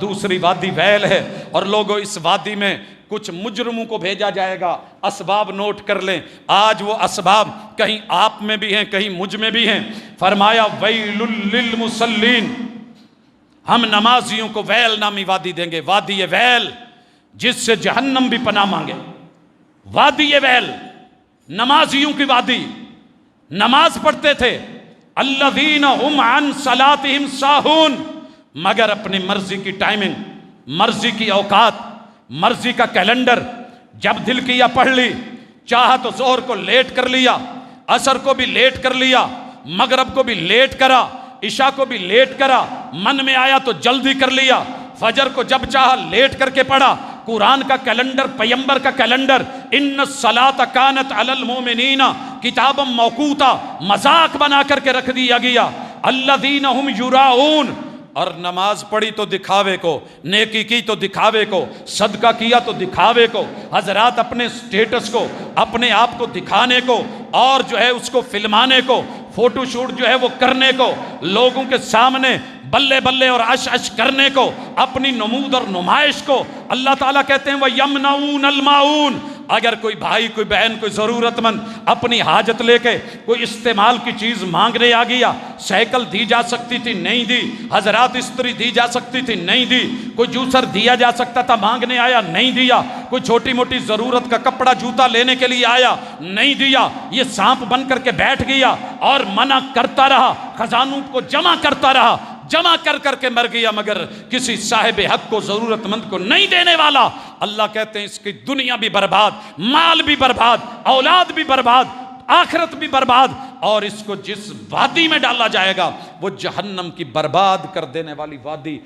दूसरी वादी वैल है। और लोगों, इस वादी में कुछ मुजरमों को भेजा जाएगा। असबाब नोट कर लें, आज वो असबाब कहीं आप में भी हैं, कहीं मुझ में भी हैं। फरमाया वैलुल लिल मुसल्लीन, हम नमाजियों को वैल नामी वादी देंगे। वादी ये वैल जिससे जहन्नम भी पनाह मांगे। वादी ये वैल, नमाजियों की वादी। नमाज पढ़ते थे, अल्लज़ीना हुम अन सलातिहिम साहून, मगर अपनी मर्जी की टाइमिंग, मर्जी की औकात, मर्जी का कैलेंडर, जब दिल किया पढ़ ली, चाहा तो जोहर को लेट कर लिया, असर को भी लेट कर लिया, मगरब को भी लेट करा, इशा को भी लेट करा, मन में आया तो जल्दी कर लिया, फजर को जब चाहा लेट करके पढ़ा। कुरान का कैलेंडर, पैगंबर का कैलेंडर, इन्न सलात कानत अलल मोमिनीना किताबम मौकूता, मजाक बना करके रख दिया गया। अल्लज़ीना हुम युराऊन, और नमाज पढ़ी तो दिखावे को, नेकी की तो दिखावे को, सदका किया तो दिखावे को, हजरात अपने स्टेटस को, अपने आप को दिखाने को, और जो है उसको फिल्माने को, फोटोशूट जो है वो करने को, लोगों के सामने बल्ले बल्ले और अश अश करने को, अपनी नमूद और नुमाइश को। अल्लाह ताला कहते हैं वह यमनऊन अलमाऊन, अगर कोई भाई, कोई बहन, कोई ज़रूरतमंद अपनी हाजत लेके कोई इस्तेमाल की चीज़ मांगने आ गया, साइकिल दी जा सकती थी, नहीं दी। हजरात इस्त्री दी जा सकती थी, नहीं दी। कोई जूसर दिया जा सकता था, मांगने आया, नहीं दिया। कोई छोटी मोटी ज़रूरत का कपड़ा जूता लेने के लिए आया, नहीं दिया। ये सांप बन करके बैठ गया और मना करता रहा, खजानों को जमा करता रहा, जमा कर करके मर गया, मगर किसी साहिब हक को, जरूरतमंद को नहीं देने वाला। अल्लाह कहते हैं इसकी दुनिया भी बर्बाद, माल भी बर्बाद, औलाद भी बर्बाद, आखिरत भी बर्बाद, और इसको जिस वादी में डाला जाएगा वो जहन्नम की बर्बाद कर देने वाली वादी।